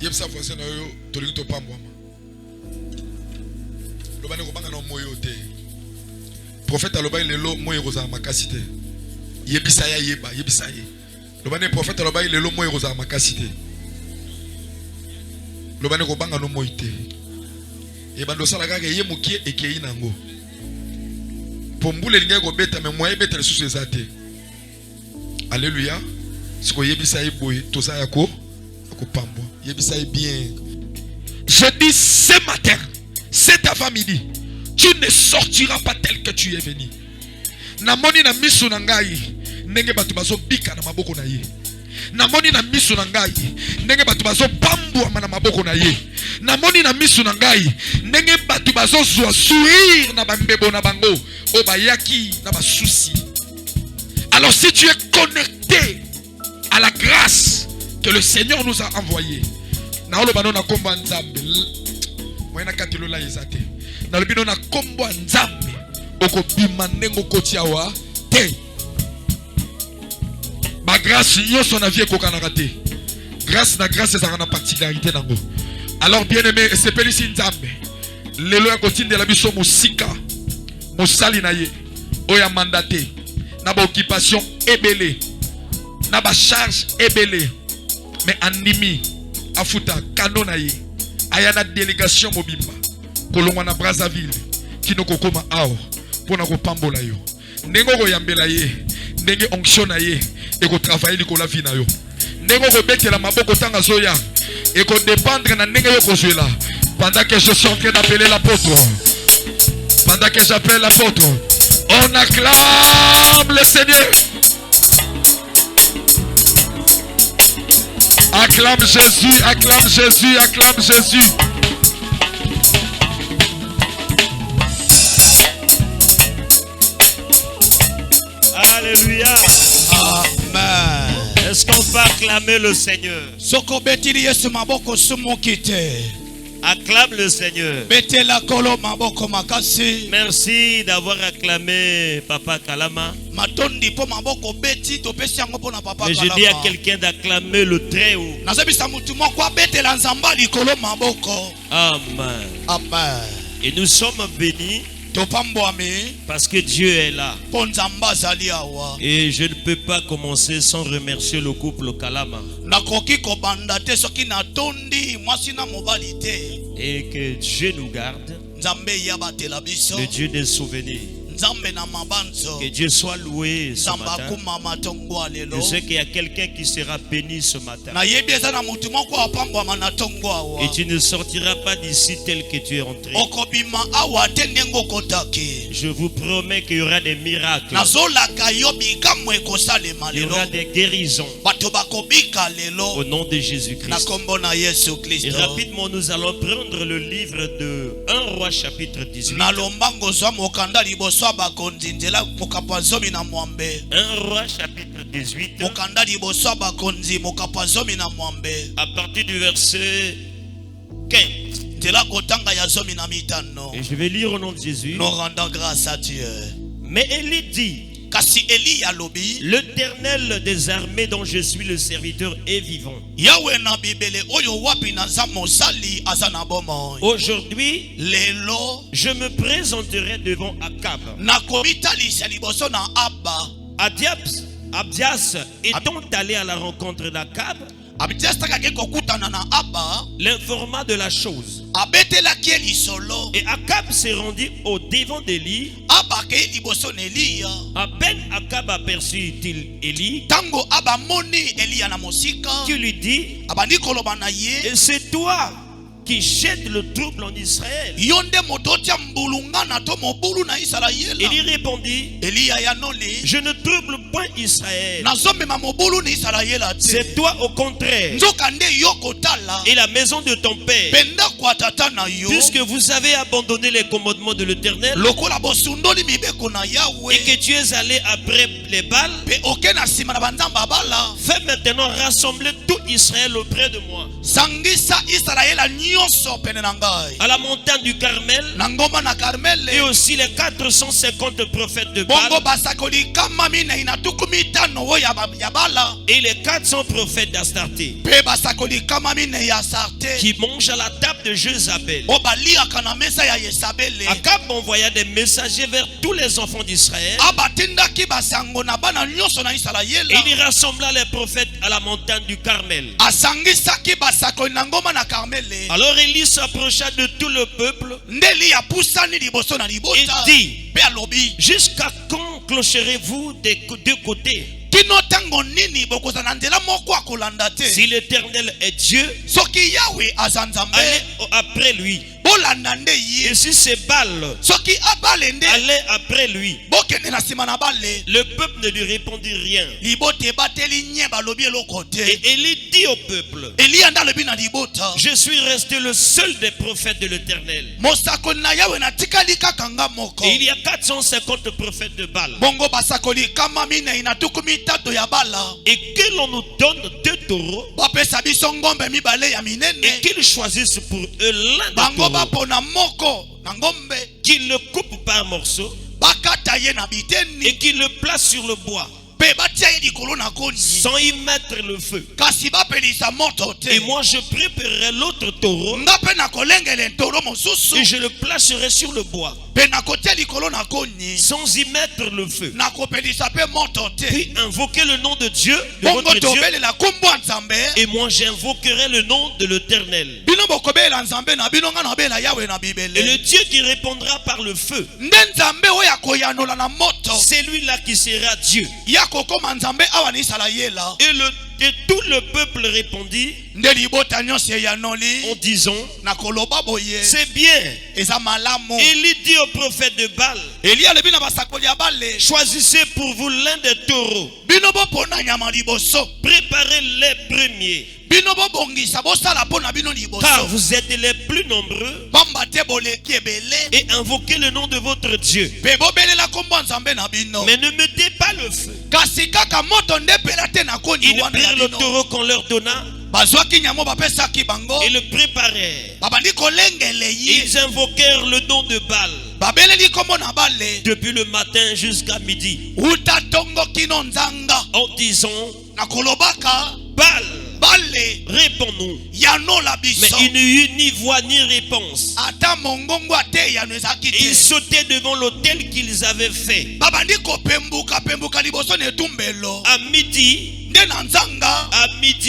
Yebsa voisin na yo tolingi to pambwama. Lobane ko banga no moyo te. Prophète aloba lelo moyo ko za makasi te. Yebisa ya yeba, yebisa ye. Lobane prophète aloba lelo moyo ko za makasi te. Lobane ko banga no moyo te. E bando sala kaka ye mukie ekei nango. Pombule linga ko beta me moye beta susu ezate. Alléluia. Siko yebisa ye boy toza yako ko pambwa. Yebisa ye bien. Je dis ce matin, cet avant-midi, tu ne sortiras pas tel que tu es venu. Namoni na miso na ngai ndenge batu bazo bika na maboko na ye. Namoni na miso na ngai ndenge batu bazo pambwa na maboko na ye. Namoni na miso na ngai ndenge batu bazo zwa sourire na bambebo na bango o bayaki na basusi. Alors si tu es connecté à la grâce que le Seigneur nous a envoyée, na olo bano na komba nzambe moyena katelo la ezate na lobino na kombo nzambe oko bima nengo kotiawa te ba grâce yoso na vie kokana te grâce na grâce ezanga na particularité nango. Alors bien aimé sepeli si nzambe lelo ya kotindela biso musika mosali na ye oya mandaté na ba occupation ebele na ba charge ebele mais andimi afuta kanona ye ayana délégation mobimba kolongwa na Brazzaville kino kokoma awo pona ko pambola yo ndengo ko yambela ye ndenge onction na ye e ko travailler ko la vie na yo ndengo ko betela maboko tanga zoya et ko dépendre na ndenge yo ko jouer pendant que je suis en train d'appeler l'apôtre, pendant que j'appelle l'apôtre, on acclame le Seigneur. Acclame Jésus, acclame Jésus, acclame Jésus. Alléluia. Amen. Est-ce qu'on peut acclamer le Seigneur? Acclame le Seigneur. Merci d'avoir acclamé Papa Kalama. Mais je dis à quelqu'un d'acclamer le très haut. Amen. Amen. Et nous sommes bénis parce que Dieu est là. Et je ne peux pas commencer sans remercier le couple Kalama. Et que Dieu nous garde, le Dieu des souvenirs. Que Dieu soit loué ce matin. Je sais qu'il y a quelqu'un qui sera béni ce matin. Et tu ne sortiras pas d'ici tel que tu es entré. Je vous promets qu'il y aura des miracles. Il y aura des guérisons. Au nom de Jésus-Christ. Et rapidement, nous allons prendre le livre de 1 Roi chapitre 18. 1 Roi chapitre 18. À partir du verset 15. Et je vais lire au nom de Jésus. Nous rendons grâce à Dieu. Mais Élie dit: l'Éternel des armées dont je suis le serviteur est vivant. Aujourd'hui, je me présenterai devant Akab. Abdias étant allé à la rencontre d'Akab, l'informa de la chose. Et Akab s'est rendu au devant d'Élie. À peine Akab aperçut-il Élie, qui lui dit: et c'est toi qui jette le trouble en Israël. Il répondit: je ne trouble point Israël. C'est toi au contraire et la maison de ton père, puisque vous avez abandonné les commandements commandements de l'Éternel et que tu es allé après les Baals, fais maintenant rassembler tout Israël auprès de moi à la montagne du Carmel et aussi les 450 prophètes de Baal et les 400 prophètes d'Astarté qui mangent à la table de Jézabel. Akab envoya des messagers vers tous les enfants d'Israël et il rassembla les prophètes à la montagne du Carmel. Alors Élie s'approcha de tout le peuple et dit: jusqu'à quand clocherez-vous des deux côtés? Si l'Éternel est Dieu, allez après lui. Et si c'est Baal, allez après lui. Le peuple ne lui répondit rien. Et Élie dit au peuple: je suis resté le seul des prophètes de l'Éternel. Et il y a 450 prophètes de Baal. Et que l'on nous donne 2 taureaux et qu'ils choisissent pour eux l'un des taureaux, qu'ils le coupent par morceaux et qu'ils le placent sur le bois sans y mettre le feu. Et moi je préparerai l'autre taureau et je le placerai sur le bois sans y mettre le feu. Puis invoquez le nom de Dieu, de votre Dieu, et moi j'invoquerai le nom de l'Éternel. Et le Dieu qui répondra par le feu, c'est lui-là qui sera Dieu. Et tout le peuple répondit en disant: c'est bien. Élie dit au prophète de Baal: choisissez pour vous l'un des taureaux, préparez les premiers, car vous êtes les plus nombreux, et invoquez le nom de votre Dieu. Mais ne mettez pas le feu. Ils prirent le taureau qu'on leur donna et le préparèrent. Ils invoquèrent le nom de Baal depuis le matin jusqu'à midi en disant: Baal, réponds-nous. Mais il n'y eut ni voix ni réponse. Ils sautaient devant l'autel qu'ils avaient fait. À midi,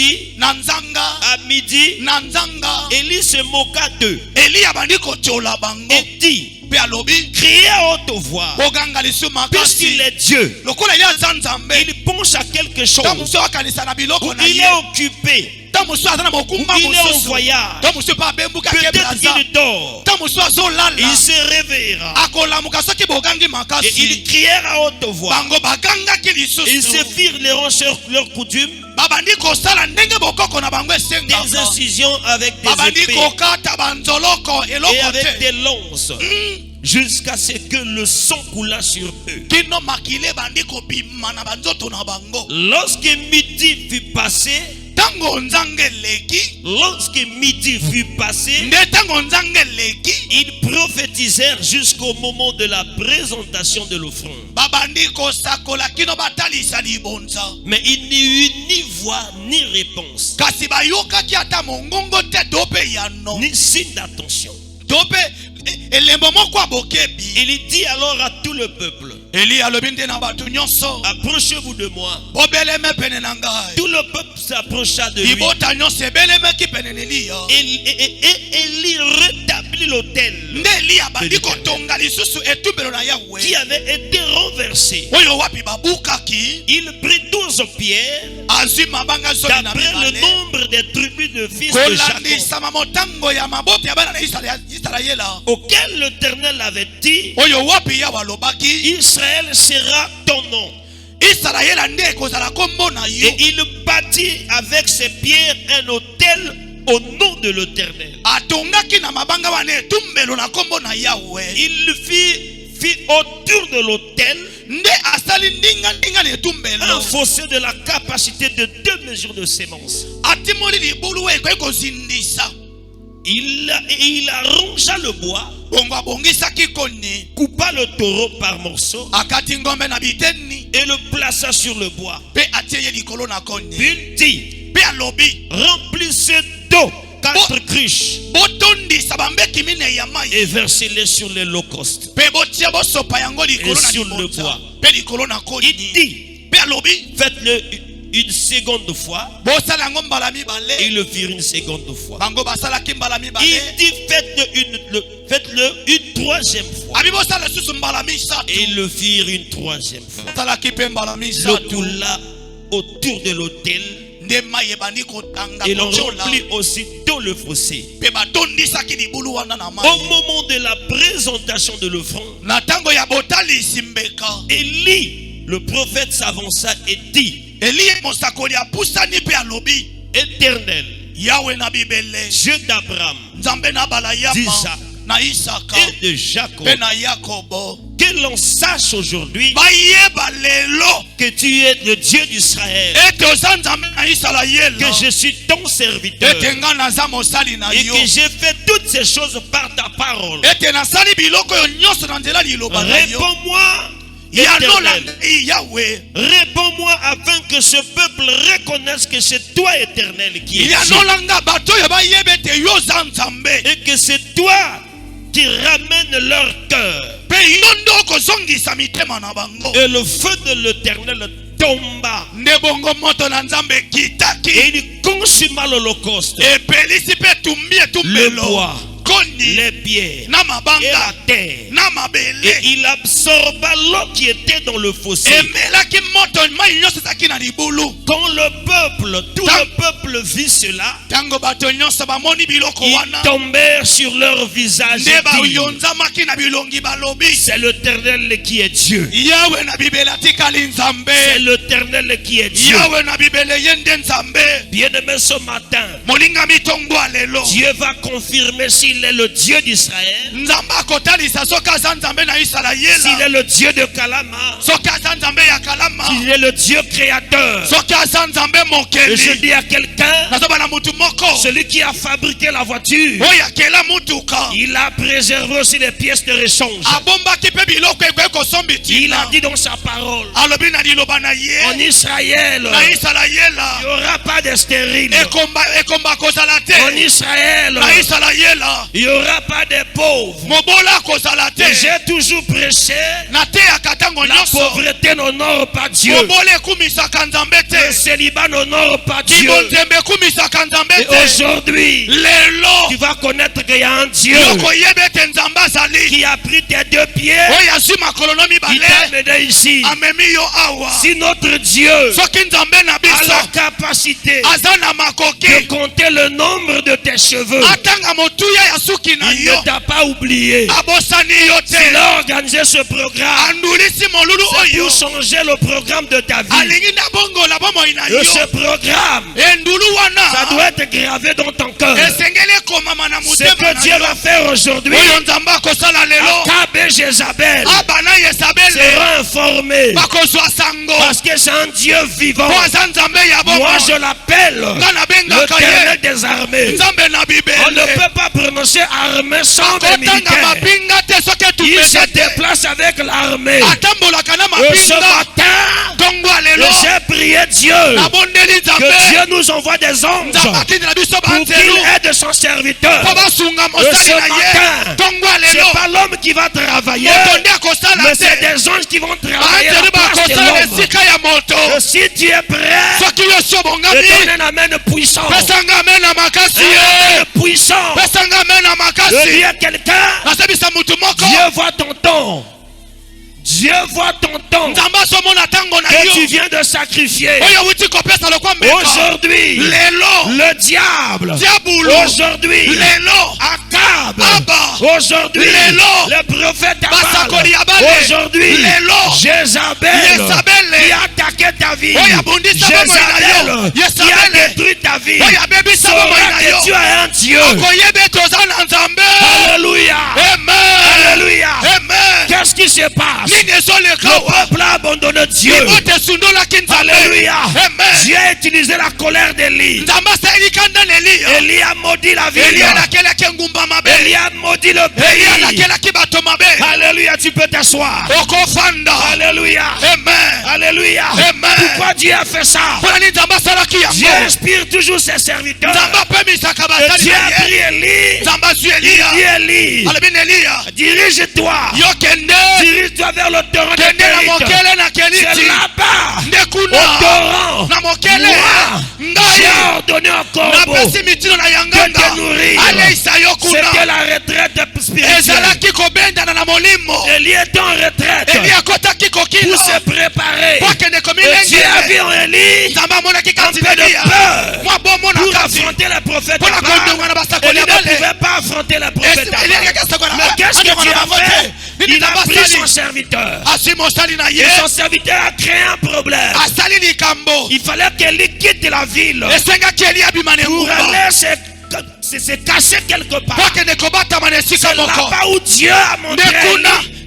Élie se moqua d'eux et dit: criez à haute voix, puisqu'il est Dieu. Il pense à quelque chose, ou il est occupé, ou il est en voyage, peut-être il dort, il se réveillera. Et ils crièrent à haute voix. Ils se firent les roncheurs leur coutume, des incisions avec des épées et avec des lances, jusqu'à ce que le sang coula sur eux. Lorsque midi fut passé, ils prophétisèrent jusqu'au moment de la présentation de l'offrande. Mais il n'y eut ni voix ni réponse, ni signe d'attention. Il dit alors à tout le peuple: approchez-vous de moi. Tout le peuple s'approcha de lui. Et Élie rétablit l'autel qui avait été renversé. Il prit 12 pierres d'après le nombre des tribus de fils de Jacob, auquel l'Éternel avait dit: Israël sera ton nom. Et il bâtit avec ses pierres un autel au nom de l'Éternel. Il fit autour de l'autel un fossé de la capacité de 2 mesures de sémence. Il arrangea le bois, coupa le taureau par morceaux et le plaça sur le bois. Il dit, remplissez d'eau 4 cruches et versez-les sur les locusts et sur le bois. Il dit, faites-le une seconde fois. Et ils le firent une seconde fois. Il dit, faites-le une troisième fois. Et ils le firent une troisième fois. L'eau coula autour de l'autel. Et l'on remplit aussitôt le fossé. Au moment de la présentation de l'offrande, Élie, le prophète, s'avança et dit, Éternel, Dieu d'Abraham, d'Isaac et de Jacob, que l'on sache aujourd'hui que tu es le Dieu d'Israël, que je suis ton serviteur et que j'ai fait toutes ces choses par ta parole. Réponds-moi, Éternel, réponds-moi afin que ce peuple reconnaisse que c'est toi, Éternel, qui es Dieu, et que c'est toi qui ramène leur cœur. Et le feu de l'Éternel tomba et il consuma l'holocauste, le bois, les pierres et la terre, et il absorba l'eau qui était dans le fossé. Quand le peuple, tout le peuple vit cela, ils tombèrent sur leur visage et dirent, c'est l'Éternel qui est Dieu. C'est l'Éternel qui est Dieu. Bien-aimé, ce matin, Dieu va confirmer s'il est le Dieu d'Israël, s'il est le Dieu de Kalama, s'il est le Dieu créateur. Et je dis à quelqu'un, celui qui a fabriqué la voiture, il a préservé aussi les pièces de rechange. Il a dit dans sa parole, en Israël, il n'y aura pas de stérile. En Israël, il n'y aura pas de pauvres. Et j'ai toujours prêché, la pauvreté n'honore pas Dieu, le célibat n'honore pas Dieu. Et aujourd'hui, tu vas connaître qu'il y a un Dieu qui a pris tes 2 pieds, il t'a amené ici. Si notre Dieu a la capacité de compter le nombre de tes cheveux, il ne t'a pas oublié. S'il a organisé ce programme, c'est pour changer le programme de ta vie. Et ce programme, ça doit être gravé dans ton cœur. Ce que Dieu va faire aujourd'hui, Akab et Jézabel seront informés, parce que c'est un Dieu vivant. Moi je l'appelle l'Éternel des armées. On ne peut pas prononcer armée sans des militaires. Il se déplace avec l'armée. Et ce matin, j'ai prié Dieu que Dieu nous envoie des anges pour qu'il aide son serviteur. Et ce matin, c'est pas l'homme qui va travailler, mais c'est des anges qui vont travailler à la place de l'homme. Et si tu es prêt, je donne un amen puissant. Un amen puissant. Je dis à quelqu'un, Dieu voit ton temps. Dieu voit ton temps que tu viens de sacrifier. Aujourd'hui, le diable. Aujourd'hui, Akab. Aujourd'hui, le prophète Abal. Aujourd'hui, Jézabel qui a attaqué ta vie. Jézabel qui a détruit ta vie. Saura que tu as un Dieu. Alléluia. Alléluia. Qu'est-ce qui se passe? Le peuple a abandonné Dieu. Alléluia. Dieu a utilisé la colère d'Élie. Élie a maudit la ville. Élie a maudit le pays. Alléluia, tu peux t'asseoir. Alléluia. Alléluia. Pourquoi Dieu a fait ça? Dieu inspire toujours ses serviteurs. Et Dieu a pris Élie. Dirige-toi. Dirige-toi vers le torrent de Kérith. C'est là-bas, au torrent, moi, j'ai ordonné au corbeau de te nourrir. C'était la retraite spirituelle. Élie est en retraite pour se préparer. Et Dieu a vu en Élie un peu de peur pour affronter les prophètes. Élie ne pouvait pas affronter les prophètes. Mais qu'est-ce que Dieu a fait? Il a pris son serviteur. Et son serviteur a créé un problème. Il fallait qu'Élie quitte la ville pour aller se cacher quelque part. C'est là-bas où Dieu a montré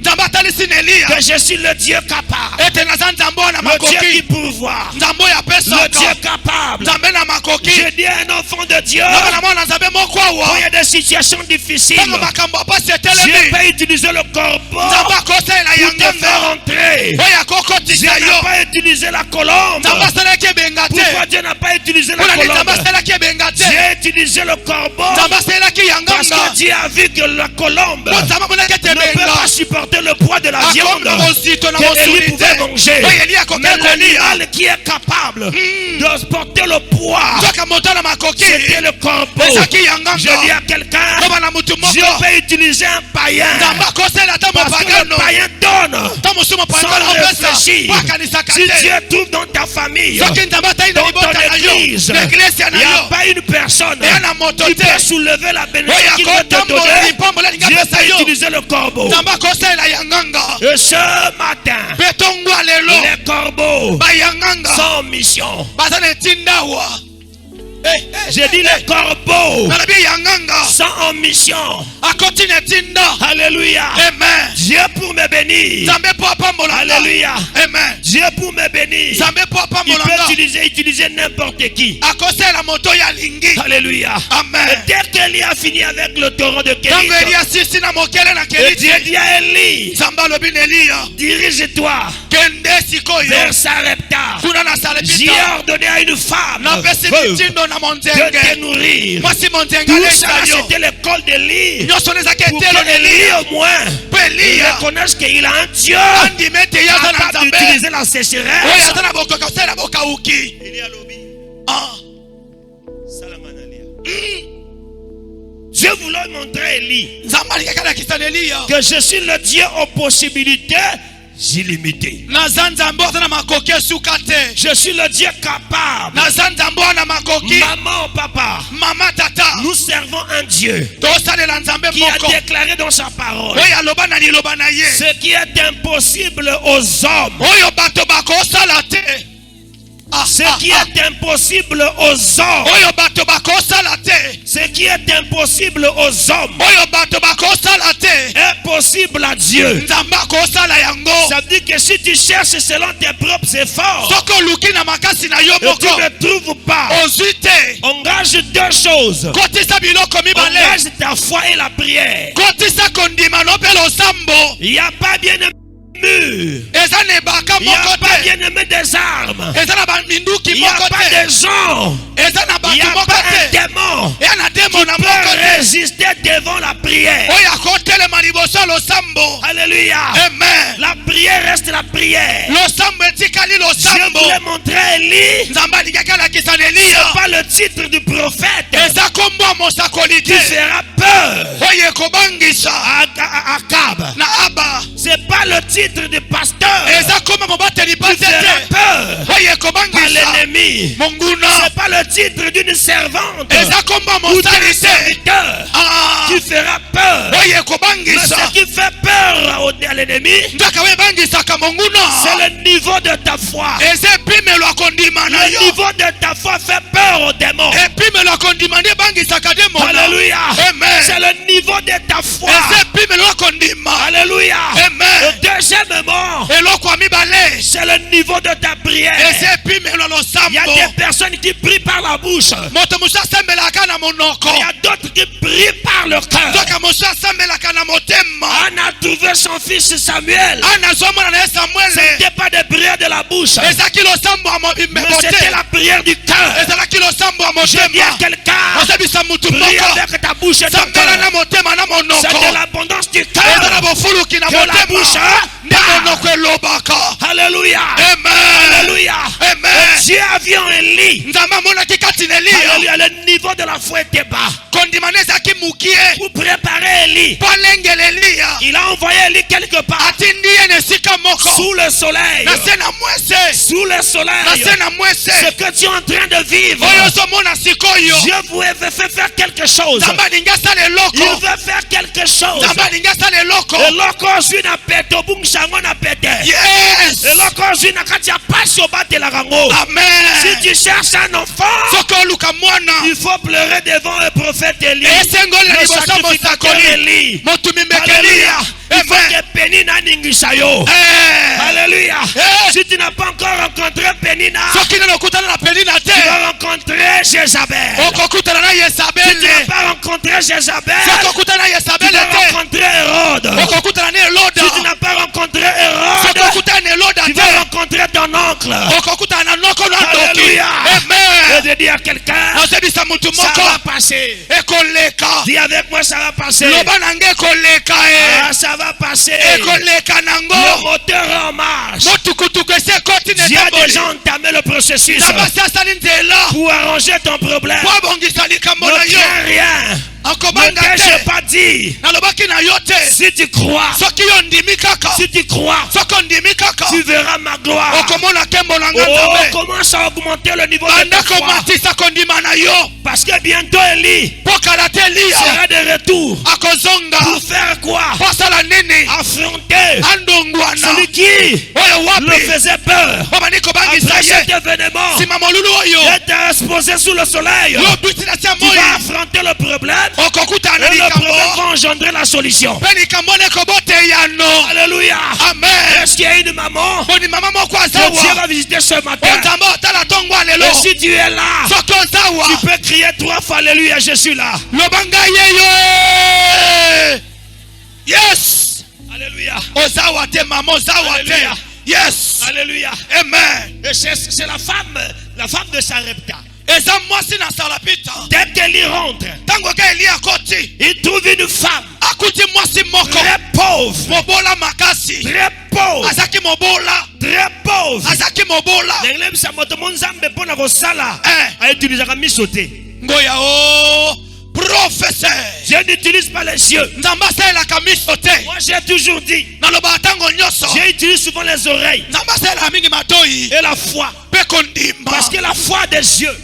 que je suis le Dieu capable, le Dieu qui pourvoit, le Dieu capable. Je dis à un enfant de Dieu, quand il y a des situations difficiles, Dieu peut utiliser le corbeau pour te faire entrer. Dieu n'a pas utilisé la colombe. Pourquoi Dieu n'a pas utilisé la colombe? Dieu a utilisé le corbeau parce que Dieu a vu que la colombe ne peut pas supporter le poids de la viande qu'Élie pouvait manger. Mais l'animal qui est capable de porter le poids, c'était le corbeau. Je dis à quelqu'un, Dieu peut utiliser un païen parce que le païen donne sans réfléchir. Si Dieu trouve dans ta famille, dans ton église, il n'y a pas une personne qui peut soulever la bénédiction qu'il veut te donner. Dieu peut utiliser le corbeau. Et ce matin, les corbeaux sont en mission. J'ai dit les corbeaux sont en mission. Alléluia. Dieu pour me bénir. Alléluia. Dieu pour me bénir. Il peut utiliser n'importe qui. Alléluia. Et dès qu'Élie a fini avec le torrent de Kérith, et Dieu dit à Élie, dirige-toi vers Sarepta. J'ai ordonné à une femme de te nourrir. Tout ça, c'était l'école d'Élie. Pour que Élie au moins il reconnaisse qu'il a un Dieu capable d'utiliser la sécheresse. Dieu voulait montrer à Élie que je suis le Dieu aux possibilités illimitées. Je suis le Dieu capable. Maman, papa, nous servons un Dieu qui a déclaré dans sa parole ce qui est impossible aux hommes. Ce qui est impossible aux hommes. Ce qui est impossible aux hommes est possible à Dieu. Ça veut dire que si tu cherches selon tes propres efforts et tu ne trouves pas, engage deux choses. Engage ta foi et la prière. Il n'y a pas bien aimé. Il n'y a pas bien aimé des armes. Il n'y a pas de gens. Il n'y a pas un démon qui peut résister devant la prière. Alléluia. La prière reste la prière. Dieu voulait montrer à Élie, c'est pas le titre du prophète qui fera peur à Akab. C'est pas le titre du pasteur qui fera peur à l'ennemi. C'est pas le titre du une servante ou un serviteur qui fera peur. Mais ce qui fait peur à l'ennemi, c'est le niveau de ta foi. Le niveau de ta foi fait peur aux démons. Alléluia. C'est le niveau de ta foi. Alléluia. Et deuxièmement, c'est le niveau de ta prière. Il y a des personnes qui prient par la bouche. Il y a d'autres qui prient par le cœur. Anne a trouvé son fils Samuel. Ce n'était pas des prières de la bouche, mais c'était la prière du cœur. Je dis à quelqu'un, prie avec ta bouche et ton cœur. C'est de l'abondance du cœur que la bouche. Alléluia. Alléluia. Dieu a vu en Élie. Alléluia. Le niveau de la foi était bas. Pour préparer Élie, il a envoyé Élie quelque part sous le soleil. Sous le soleil. Ce que tu es en train de vivre, Dieu vous fait faire quelque chose. Il veut faire quelque chose. Et l'occasion n'a pété au bout n'a pété. Et l'occasion n'a pas sur battre la rango. Si tu cherches un enfant, il faut pleurer devant le prophète Élie. Le sacrificateur Élie. Alléluia. Il faut que Pénina n'ingishayo. Alléluia. Si tu n'as pas encore rencontré Pénina, tu vas rencontrer Jézabel. Si tu n'as pas rencontré Jézabel, tu vas rencontrer Hérode. Si tu n'as pas rencontré Hérode, tu vas rencontrer ton oncle. Alléluia. Et de dire à quelqu'un, ça va passer. Dis avec moi, ça va passer. Ça va passer. Le moteur en marche. Dieu a déjà entamé le processus pour arranger ton problème. Ne crains rien. Ne t'ai-je pas dit? Si tu crois, tu verras ma gloire. Commence à augmenter le niveau de ta foi. Parce que bientôt Élie sera de retour. Pour faire quoi? Affronter celui qui le faisait peur. Après cet événement, être exposé sous le soleil, tu vas affronter le problème. Et le problème va engendrer la solution. Alléluia. Est-ce qu'il y a une maman que Dieu va visiter ce matin? Et si tu es là, tu peux crier 3 fois Alléluia, je suis là. Yes. Alléluia. Alléluia. Yes. Alléluia. Amen. Et c'est la femme de Sarepta. Dès qu'Élie rentre, il trouve une femme très pauvre. Très pauvre. Très pauvre. Dieu n'utilise pas les yeux. Moi j'ai toujours dit, Dieu utilise souvent les oreilles et la foi. Parce que la foi des yeux,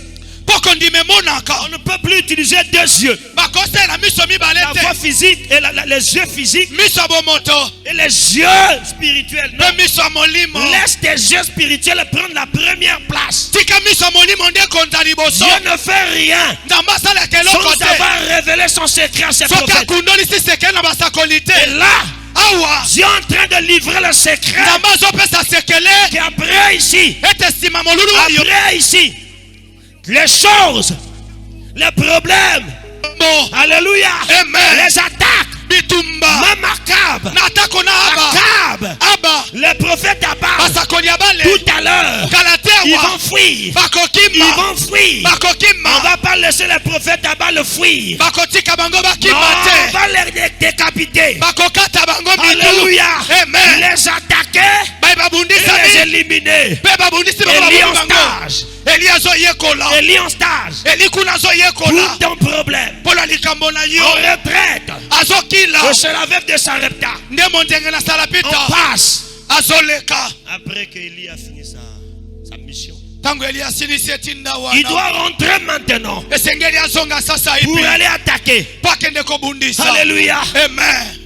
on ne peut plus utiliser 2 yeux. La foi physique et les yeux physiques et les yeux spirituels. Laisse tes yeux spirituels prendre la première place. Dieu ne fait rien sans avoir révélé son secret à ses prophètes. Et là, Dieu est en train de livrer le secret. Et après ici, les choses, les problèmes, alléluia, les attaques, même Akab, le prophète Abba, tout à l'heure, ils vont fuir. On va pas laisser le prophète Abba le fuir. On va les décapiter. Alléluia. Les attaquer et les éliminer. Élie en stage. Pour ton problème. En retraite. C'est la veuve de Sarepta. On passe. Après que Élie a fini sa mission, Il doit rentrer maintenant pour aller attaquer. Alléluia. Amen.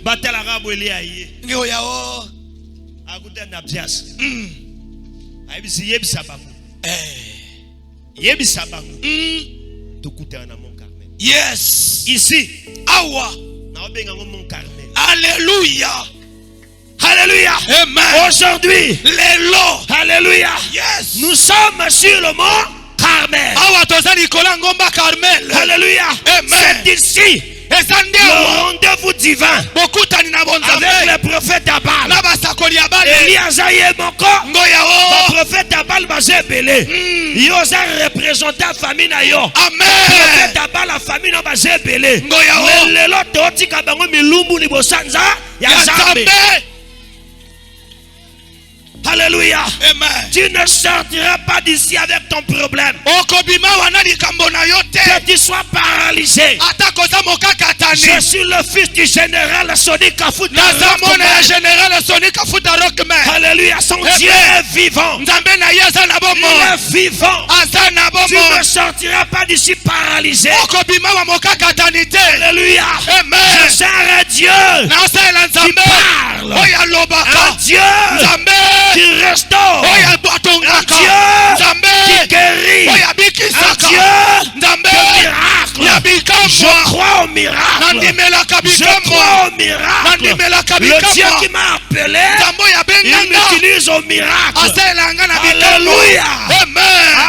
Yes. Ici. Awa. Alléluia. Alléluia. Amen. Aujourd'hui. Alléluia. Yes. Nous sommes sur le mont Carmel. Alléluia. Amen. C'est ici. Le rendez-vous divin avec le prophète Abal. Eliazaye Moko. Le prophète Abal va s'épeler. Yo a représenté la famille na yo. Amen. Le prophète Abal la famille na va s'épeler. Mais le lot oti kabango milumbu ni bosanza ya Zambe. Alléluia. Amen. Tu ne sortiras pas d'ici avec ton problème. Que tu sois paralysé. Je suis le fils du général Sonic Kafuta. Alléluia. Son Dieu est vivant. Il est vivant. Tu ne sortiras pas d'ici paralysé. Alléluia. Je sers un Dieu qui parle. Un Dieu qui restaure. Un Dieu qui guérit. Un Dieu de miracle. Je crois au miracle. Je crois au miracle. Le Dieu qui m'a appelé, il m'utilise au miracle. Alléluia.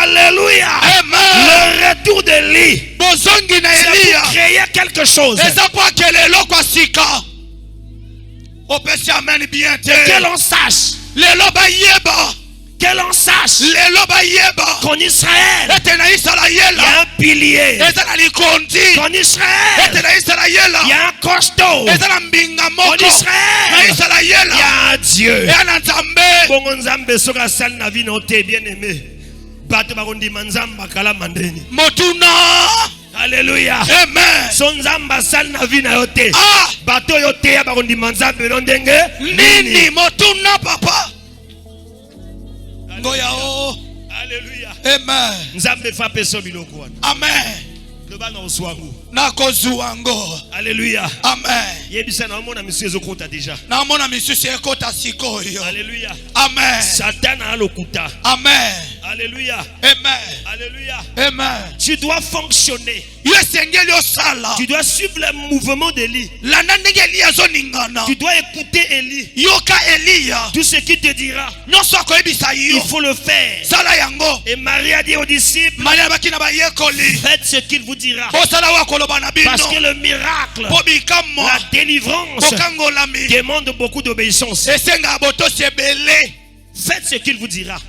Alléluia. Le retour d'Élie, c'est pour créer quelque chose. Que l'on sache. Que l'on sache qu'en Israël, il y a un pilier. Qu'en Israël, il y a un costaud. Qu'en Israël, il y a un Dieu. Alléluia. Amen. Son zamba sal na vina yote. Bato yote ya barondi manzambe ndenge. Nini motuna papa. Alléluia. Amen. Nzambe fa peso biloko wana. Amen. Loba na oswangu. Na kozuango. Alléluia. Amen. Yebisa na mona monsieur ezokota déjà. Na mona monsieur ekota sikoyo. Alléluia. Amen. Satan a lokuta. Amen. Alléluia. Amen. Alléluia. Amen. Tu dois fonctionner. Tu dois suivre le mouvement d'Élie. Tu dois écouter Élie. Tout ce qu'il te dira, il faut le faire. Et Marie a dit aux disciples, faites ce qu'il vous dira. Parce que le miracle, la délivrance demande beaucoup d'obéissance. Faites ce qu'il vous dira.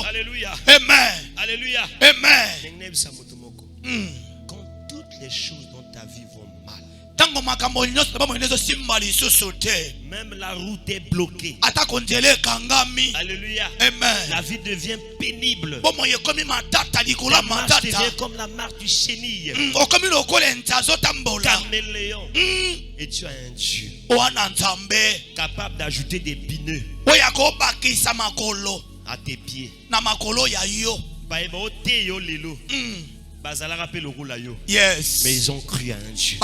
Alléluia. Amen. Alléluia. Amen. Quand toutes les choses dans ta vie vont mal, même la route est bloquée. Alléluia. Amen. La vie devient pénible. La marche devient comme la marche du chenille. Caméléon. Et tu as un Dieu capable d'ajouter des pneus à tes pieds. Yes. Mais ils ont cru à un Dieu.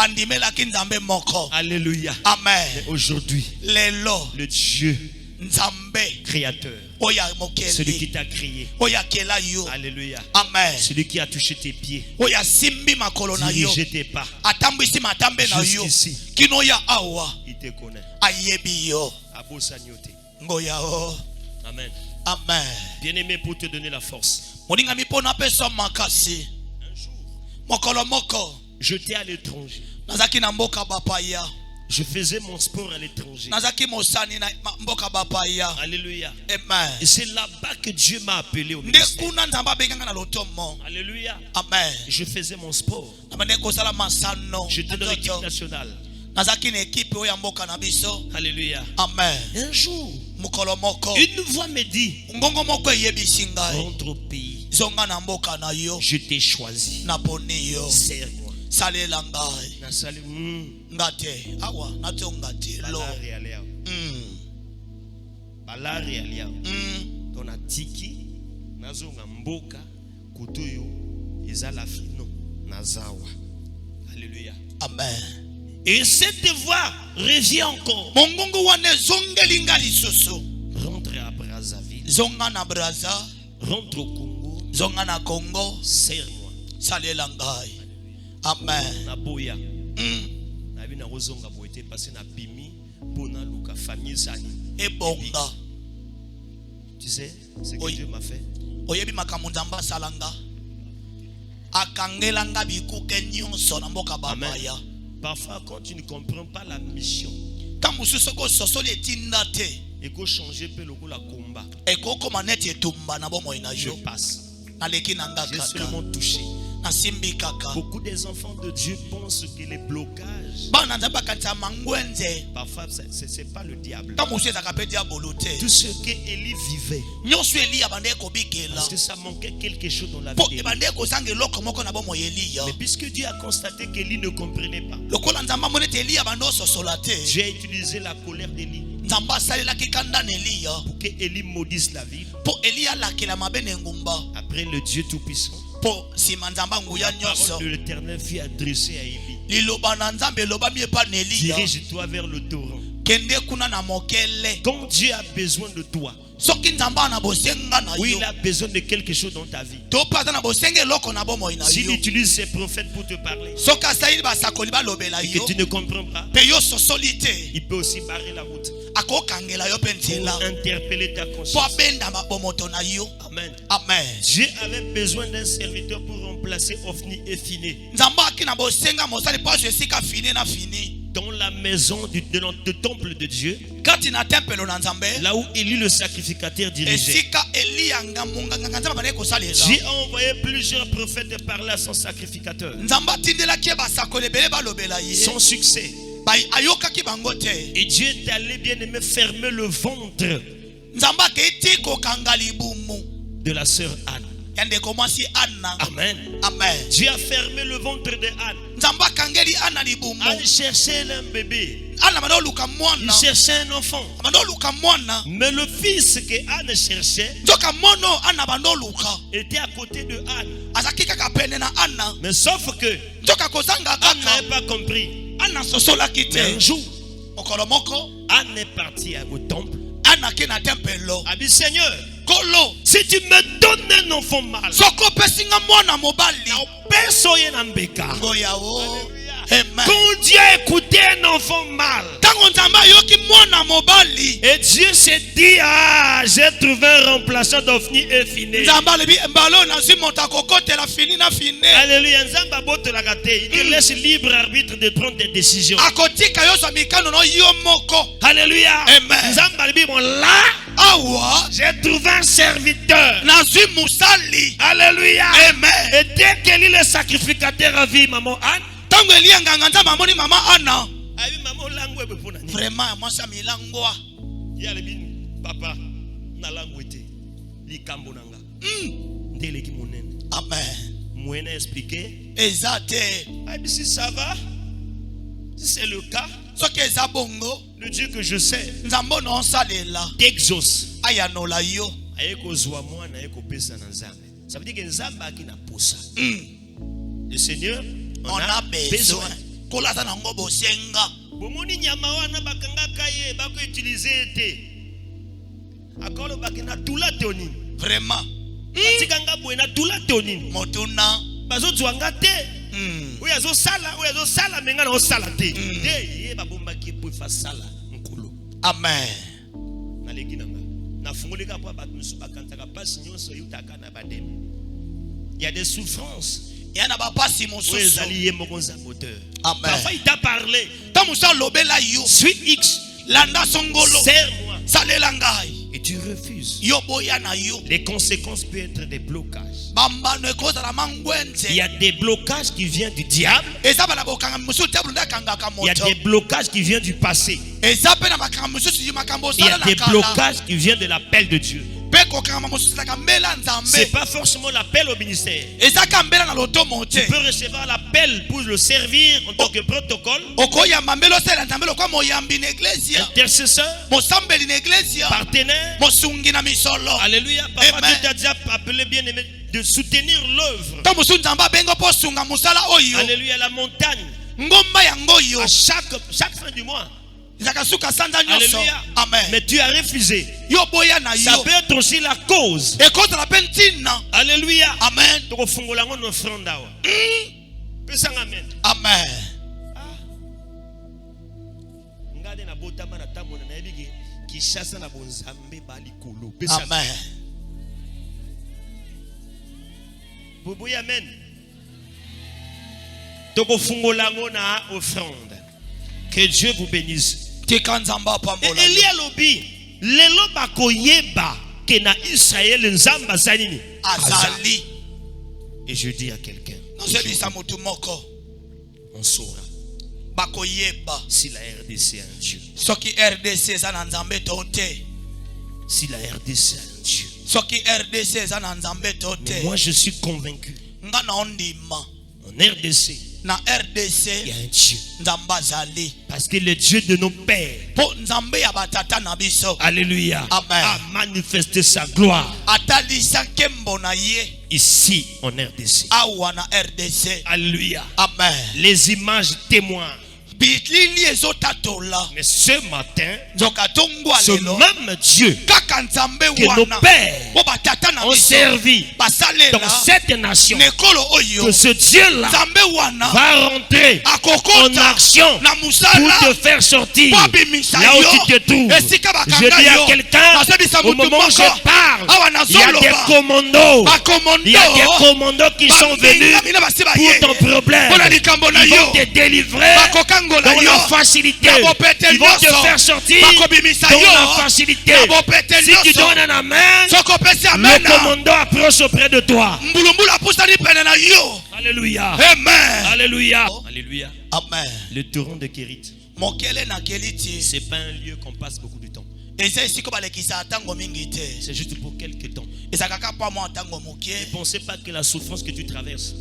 Alléluia. Amen. Mais aujourd'hui, le Dieu créateur, celui qui t'a créé, alléluia, amen, celui qui a touché tes pieds, dirigé tes pas jusqu'ici, il te connaît. Amen. Amen. Bien-aimé, pour te donner la force, un jour, j'étais à l'étranger. Je faisais mon sport à l'étranger. Alléluia. Amen. Et c'est là-bas que Dieu m'a appelé au ministère. Alléluia. Amen. Je faisais mon sport. J'étais dans l'équipe nationale. Alléluia. Amen. Un jour, une voix me dit, rentre au pays. Je t'ai choisi. Serre-moi. Ton atiki nazonga mboka kutuyo ezala fino nazawa. Alléluia. Amen. Et cette voix revient encore. Mongongo wane zongelinga lisusu. Rentre à Brazzaville. Zonga na Brazza. Rentre au Congo. Zonga na Congo. Serre-moi. Salela ngai. Amen. Naboya. Na bina rozonga boite parce na bimi pona luka famille sani. Ebonga. Tu sais ce que Dieu m'a fait? Oyebi makambo Nzambe asalanga. Akangelanga bikuke nyonso na mboka babaya. Parfois quand tu ne comprends pas la mission, kamususoko sosoli etinda te. Eko changer pe loko la combat. Eko koma neti etumba na bomo ina Je yo. passe. Naleki nanga J'ai kaka. seulement touché. Nasimbi kaka. Beaucoup des enfants de Dieu pensent que les blocages, Bana Nzambe akanta mangwenze. parfois c'est pas le diable. Kamusu ezaka pe diabolo te. Tout ce que Élie vivait, Nyonso Eliya bande kobikela. parce que ça manquait quelque chose dans la Po vie. ebande kozanga eloko moko na bomo Eliya. Mais puisque Dieu a constaté qu'Élie ne comprenait pas, Lokola Nzambe amoni ete Eliya bande ososola te. Dieu a utilisé la colère d'Élie Nzambe asalelaki kanda na Eliya. pour que Élie maudisse la ville. Po Eliya alakela mabe na engumba. Après le Dieu Tout-Puissant, Po sima Nzambe nguya la nyonso. parole de l'Éternel fut adressée à Élie. Liloba na Nzambe elobami epa na Eliya. Dirige-toi vers le torrent. Kende kuna na mokele. Quand Dieu a besoin de toi, Soki Nzambe na bosenga na ou yo. il a besoin de quelque chose dans ta vie, To paza na bosenga eloko na bomo ina s'il yo. utilise ses prophètes pour te parler Soki asali basakoli balobela et que yo. tu ne comprends pas, Pe yo sosoli te. il peut aussi barrer la route Akokangela yo pe pour nzela. interpeller ta Po conscience. abenda bomoto na yo. Amen. Amen. Dieu avait besoin d'un serviteur pour remplacer Ophni et Phiné Nzambe aki na bosenga mosali paso esika fini na fini. dans la maison du temple de Dieu, Kati na tempelo na Nzambe. là où Élie le sacrificateur dirigeait. Esika Eliya ngamunga Nzambe bande kosalela. Dieu a envoyé plusieurs prophètes parler à son sacrificateur. Nzambe atindelaki basakoli ebele balobela ye. Sans succès. Ayokaki bango te. Et Dieu est allé bien aimé fermer le ventre Nzambe aketi kokanga libumu. de la sœur Anne. Yande komasi Anna. Amen. Amen. Dieu a fermé le ventre de Anne. Nzambe akangeli Anna libumu. Anne cherchait un bébé. Anna bando luka Il mwana. cherchait un enfant. Bando luka mwana. Mais le fils que Anne cherchait Nzoka mono Anna bando luka. était à côté de Anne. Azaki kaka pene na Anna. Mais sauf que Nzoka kozanga Anne kaka. n'avait pas compris. Anna sosolaki Mais un te. jour, Okolo moko. Anne est partie au temple. Anna ke na tempelo. A dit Seigneur, Kolo. si tu me donnes un enfant mâle, Soko pesinga mwana mobali. personne n'embeka. Goyao. Amen. Quand Dieu a écouté un enfant mâle, Tango Nzambe ayoki mwana mobali. et Dieu s'est dit, ah, j'ai trouvé un remplaçant d'Ophni et Phiné. Nzambe alebi mbalo na zimota kokotela fini na fini. Alléluia. Nzamba bote la gâte. Il te laisse libre arbitre de prendre des décisions. Akotika yo sa mikano no yo moko. Alléluia. Amen. Nzamba libi bon là, Awa j'ai trouvé un serviteur. na zi musali. Alléluia. Amen. Et dès qu'elle est le sacrificateur a vu maman Anne, Tango Eliya nganga Nzambe amoni mama Anna. a vu maman langwe be pona ni. Vraiment mwasa milangwa. Ya le bin papa na langwe te. Likambo nanga. Ndele ki monene. Amen. Moyen a expliqué. Ezate. Ah, si ça va, si c'est le cas, Soki eza bongo. le Dieu que je sais Nzambe no salela. t'exauce. Ayanola yo. Ayeko zwa mwana ayeko pesa na nzambe. Ça veut dire que nzambe aki na posa. Le Seigneur On a besoin. Kola za nango bosenga. Bomoni nyama wana bakangaka ye bako utiliser te. Akolo bakina tula toni. Vraiment. Batikanga bwena tula toni. Motuna. Bazo zwanga te. Oya zo sala menga na osala te. Te ye babombaki po fa sala nkolo. Amen. Naleki nanga. Na fungoleka po ba musu bakantaka pasi nyonso yutaka na bademi. Il y a des souffrances. Yana bapasi Oui, mosusu. Zali Mokonza moteur. Amen. Parfois il t'a parlé. Tamusa lobela yo. Suis X. Landa songolo. Serre-moi. Salela ngai. Et tu refuses. Yo boya na yo. Les conséquences peuvent être des blocages. Bambano ekoza la mangwenze. Il y a des blocages qui viennent du diable. Eza bala bokanga musu tabulu ndakanga ka Il y a moto. des blocages qui viennent du passé. Eza pe na makanga musu si makambo Il y a sala des la kala. blocages qui viennent de l'appel de Dieu. Pe C'est pas forcément l'appel au ministère. Tu peux recevoir l'appel pour le servir en tant que protocole, intercesseur, partenaire. Alléluia. Papa, Dieu t'a déjà appelé bien aimé de soutenir l'œuvre. Alléluia. La montagne. À chaque fin du mois. Alléluia. Amen. Mais tu as refusé. Ça peut être aussi la cause. Alléluia. Amen. Amen. Amen. Amen. Boubouya, amen. Toko fungolango na offrande. Que Dieu vous bénisse. Et Elia lobi, lelo bakoyeba ke na Israël nzamba zanini azali. Et je dis à quelqu'un, on saura si la RDC est un Dieu. Si la RDC est un Dieu. Mais moi je suis convaincu. En RDC, il y a un Dieu. Parce que le Dieu de nos pères, alléluia, a manifesté sa gloire ici en RDC. Alléluia. Amen. Les images témoignent. Mais ce matin, ce même Dieu que nos pères ont servi dans cette nation, que ce Dieu-là va rentrer en action pour te faire sortir là où tu te trouves. Je dis à quelqu'un, au moment où je parle, il y a des commandos. Il y a des commandos qui sont venus pour ton problème. Ils vont te délivrer dans la facilité. Ils vont te faire sortir dans la facilité. Si tu donnes un amen, le commando approche auprès de toi. Alléluia. Amen. Alléluia. Alléluia. Amen. Le torrent de Kérit, c'est pas un lieu qu'on passe beaucoup de temps. C'est juste pour quelques temps. Ne pensez pas que la souffrance que tu traverses,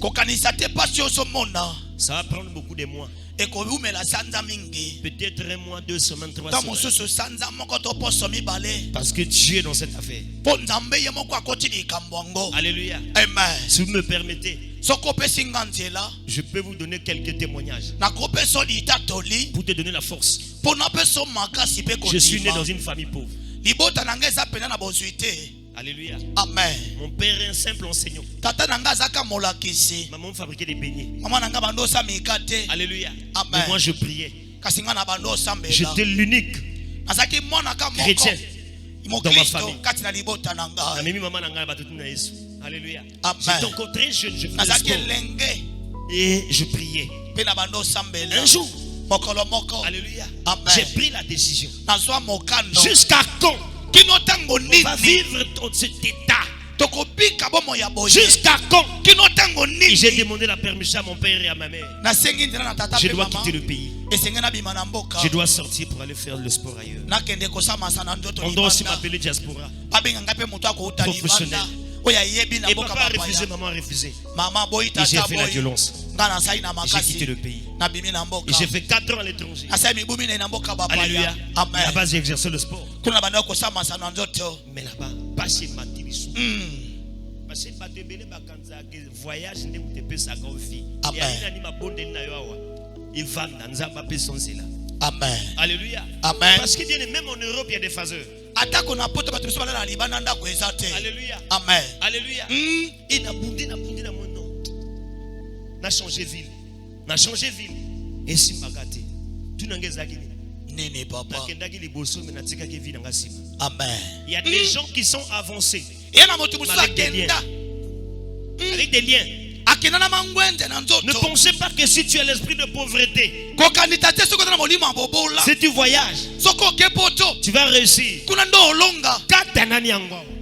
ça va prendre beaucoup de mois. Peut-être un mois, 2 semaines, 3 semaines. Parce que Dieu est dans cette affaire. Alléluia. Amen. Si vous me permettez, je peux vous donner quelques témoignages pour te donner la force. Je suis né dans une famille pauvre. Alléluia. Amen. Mon père est un simple enseignant. Maman fabriquait des beignets. Alléluia. Amen. Mais moi je priais. J'étais l'unique chrétien dans ma famille. Alléluia. J'étais encore très jeune, je faisais sport. Et je priais. Un jour, alléluia, j'ai pris la décision. Jusqu'à quand on va vivre dans cet état? Jusqu'à quand? Et j'ai demandé la permission à mon père et à ma mère. Je dois quitter le pays. Je dois sortir pour aller faire le sport ailleurs. On doit aussi m'appeler diaspora professionnel. Et papa a refusé, maman a refusé. Et j'ai fait la violence. Et j'ai quitté le pays. Et j'ai fait 4 ans à l'étranger. Alléluia. Là-bas j'ai exercé le sport. Mais là-bas, pas chez Matilisou. Parce que voyage, Amen. Alléluia. Amen. Parce que même en Europe, il y a des phaseurs. Alléluia. Amen. Alléluia. Et n'a changé ville. N'a changé ville. Et si magate. Tu n'as pas Nene papa. Amen. Il y a des gens qui sont avancés. Avec des liens. Ne pensez pas que si tu as l'esprit de pauvreté, si tu voyages, tu vas réussir.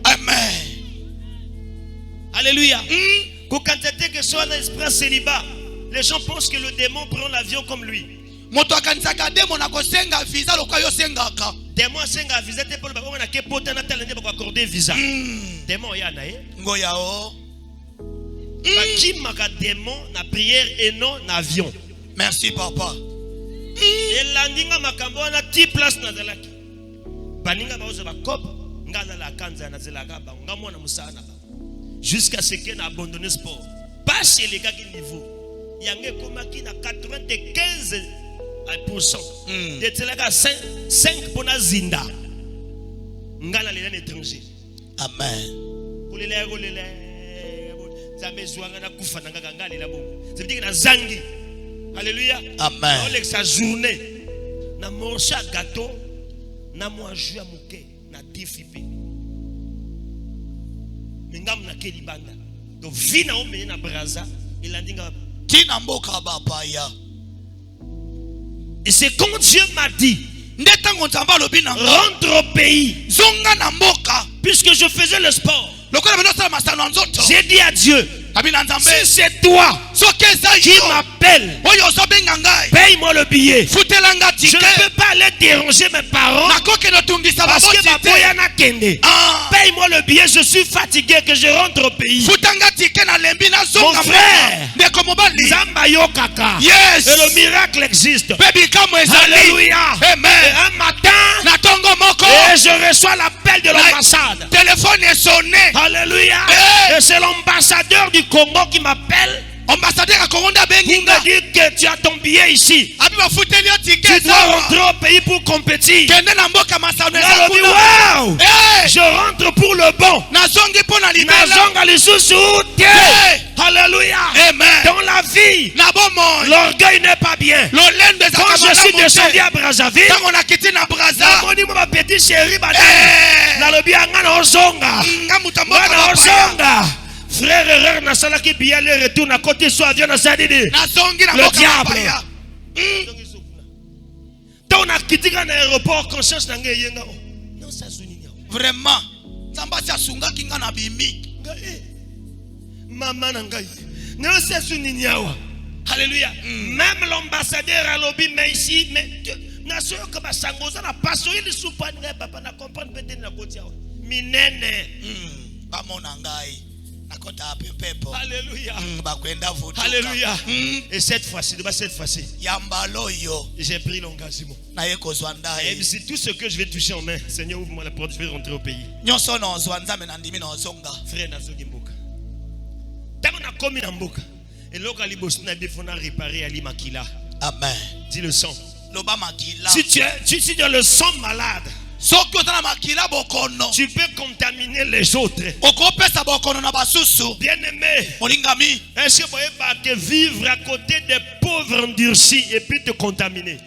Amen. Alléluia. Quand que soit un esprit célibat, les gens pensent que le démon prend l'avion comme lui. Démon senga visa te pour ba na ke pota na talende ba accorder visa. Démon ya na ngoya o. Ba ki maka démon na prière et non na avion. Merci papa. Et landinga makambo na ti place na zalaki. Baninga ba ozo ba kop ngala la kanza na zelaka ba ngamona musana. Jusqu'à ce qu'il a abandonné le sport. Pas chez les gars qui niveau. Il y a un qui a 95%. Il y a 5 pour la zinda. Ngala les étrangers. Amen. Pour les lèvres, ça me joue à kufa na ngala la bon. Ça veut dire que na zangi. Alléluia. Amen. On sa journée. Na manger gâteau, na manger mouké, na difipi. Mingam na kelibanda. Donc vina o mena braza ilandinga tina mboka bapaya. Et c'est quand Dieu m'a dit ndetango nzamba lobi na rentre au pays zonga na mboka puisque je faisais le sport. J'ai dit à Dieu, si c'est toi qui m'appelle, paye-moi le billet. Je ne peux pas aller déranger mes parents parce que ma boya n'a kende. Paye-moi le billet, je suis fatigué, que je rentre au pays. Mon frère, Zambayo Kaka. Yes. Et le miracle existe. Alléluia. Amen. Et un matin, et je reçois l'appel de l'ambassade. Téléphone est sonné. Alléluia. Hey. Et c'est l'ambassadeur du Congo qui m'appelle. Ambassadeur à Congo Il m'a dit que tu as ton billet ici. Tu dois rentrer au pays pour compétir. Wow. Hey. Je rentre pour le bon. Alléluia. Amen. Dans la vie, l'orgueil n'est pas bien. Quand je suis descendu à Brazzaville, ma petite chérie, frère erreur na salaki bien le retour na côté soit avion na sadidi le diable ton akitika na aéroport conscience na ngai yenga non ça suni vraiment nzamba tia sunga kinga na bimi maman na ngai non ça suni nyawa. Alléluia. Même l'ambassadeur a lobby mais ici mais na so ka basangoza na paso ili supa ngai papa na comprendre peut-être na côté minene ba mona ngai. Alléluia. Alléluia. Et cette fois-ci, j'ai pris l'engagement. Et c'est tout ce que je vais toucher en main. Seigneur, ouvre-moi la porte, je vais rentrer au pays. Frère, Nazogi Mboka. Tant qu'on a commis dans Mboka. Et là, on a réparé Ali Makila. Amen. Dis le sang. Si tu es le sang malade, tu peux contaminer les autres. Bien aimé, est-ce que vous pouvez vivre à côté des pauvres endurcis et puis te contaminer?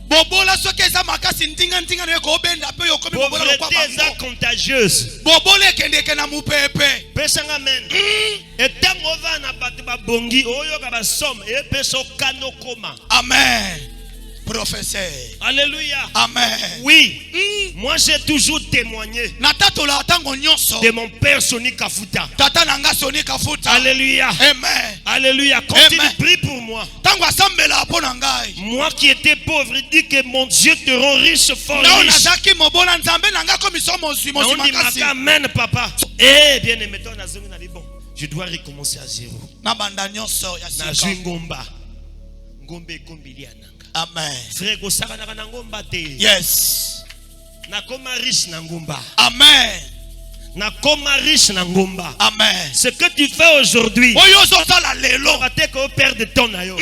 Pauvreté est contagieuse. Amen. Et tant qu'on va na batuba bongi, oyo kaba somme et peso kano koma. Amen. Professeur. Alléluia. Amen. Oui. Moi j'ai toujours témoigné de mon père Soni Kafuta. Alléluia. Amen. Alléluia. Continue, prie pour moi. Moi qui étais pauvre, il dit que mon Dieu te rend riche, fort riche. Amen, papa. Eh bien aimé, bon, je dois recommencer à zéro. Amen. Frère, yes. Nakoma riche na ngomba. Amen. Nakoma riche na ngomba. Amen. Ce que tu fais aujourd'hui, au père de ton ayo.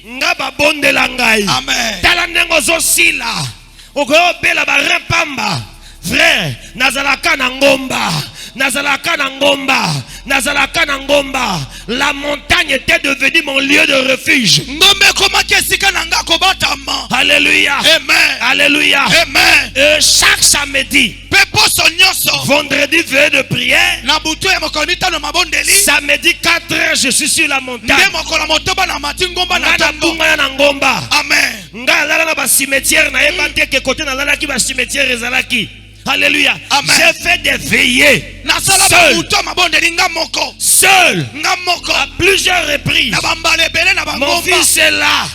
Ngaba bonde langai. Amen. Talanengo zosila. Ogo bela ba repamba. Frère, nazalaka na ngomba. Nazalaka na ngomba. Nazalaka na ngomba. La montagne était devenue mon lieu de refuge. Alléluia. Amen. Alléluia. Amen. Chaque samedi, vendredi veille de prière, samedi 4 heures je suis sur la montagne. Amen. Alléluia. J'ai fait des veillées. Seul. À plusieurs reprises. Mon fils est là.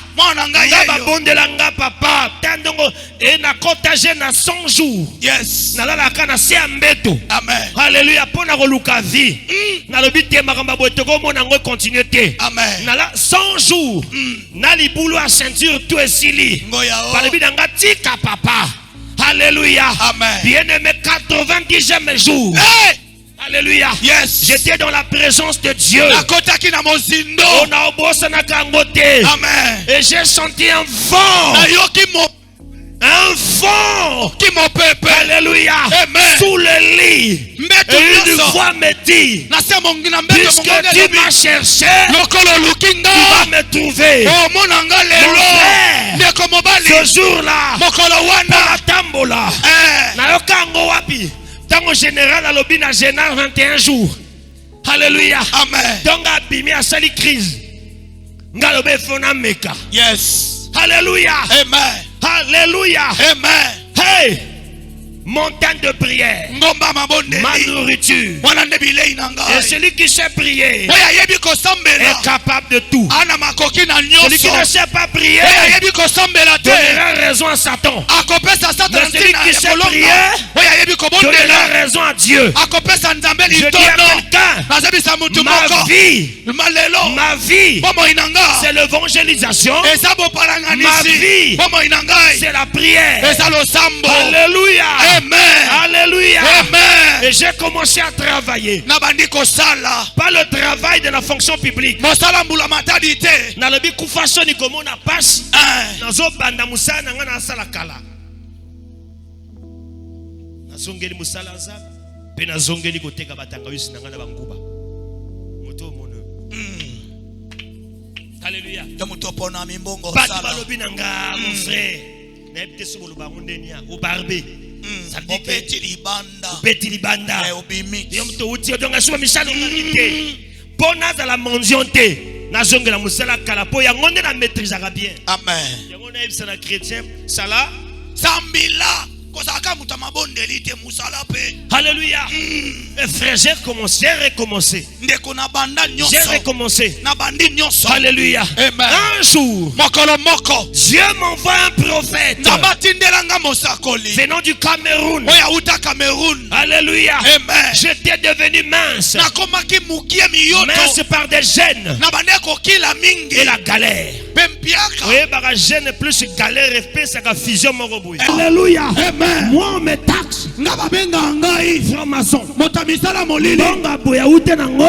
Papa. Et na cotage na 100 jours. Yes. Na la kana se ambeto. Amen. Alléluia. Pona koluka vie. Na lobi te makamba botoko mona ngo continuer te. Amen. Na la 100 jours. Na libulu a ceinture tout esili. Palebi nanga tika papa. Alléluia. Amen. Bien-aimé 90e jour. Hey! Alléluia. Yes. J'étais dans la présence de Dieu. Amen. Et j'ai senti un vent. Un vent qui m'opère. Alléluia. Amen. Sous le lit. Et une voix me dit, puisque tu m'as cherché, tu vas me trouver. Mon frère, ce jour-là, la tambola. Nayokango wapi. Tango général à l'obina général 21 jours. Alléluia. Amen. Donc abimi a sali crise. Ngalobe fona meka. Yes. Alléluia. Amen. Alléluia. Amen. Hey. Montagne de prière. Ma nourriture. Et celui qui sait prier est capable de tout. Celui qui ne sait pas prier donnera raison à Satan. Mais celui qui sait prier donnera raison à Dieu. Je dis à quelqu'un, ma vie, c'est l'évangélisation. Ma vie, c'est la prière. Alléluia. Amen. Alléluia. Amen. Et j'ai commencé à travailler. Pas le travail de la fonction publique. Na lobi kufaso ni komona passe. Nazo banda musala nga na sala kala. Nazongeli musala za. Pe nazongeli koteka batanga yusi nga na banguba. Moto mono. Alléluia. Bati balobi nanga mon frère. Na epte so boloba ngondenia o barbe. Obeti libanda. Yom to uti odonga suba misalo ngite. Pona za la mondiante. Na zongela musala kala po ya ngonde na maîtrise bien. Amen. Yango na ebisa na chrétien sala Sambila. Alléluia. Frère, j'ai recommencé. J'ai recommencé. Alléluia. Un jour, Dieu m'envoie un prophète venant du Cameroun. Alléluia. J'étais devenu mince. Mince par des gènes et la galère. Oui, par gène plus galère et ça a fusion mon robot. Alléluia. Moi on me taxe. Franc-maçon. Bonga boya ute nango.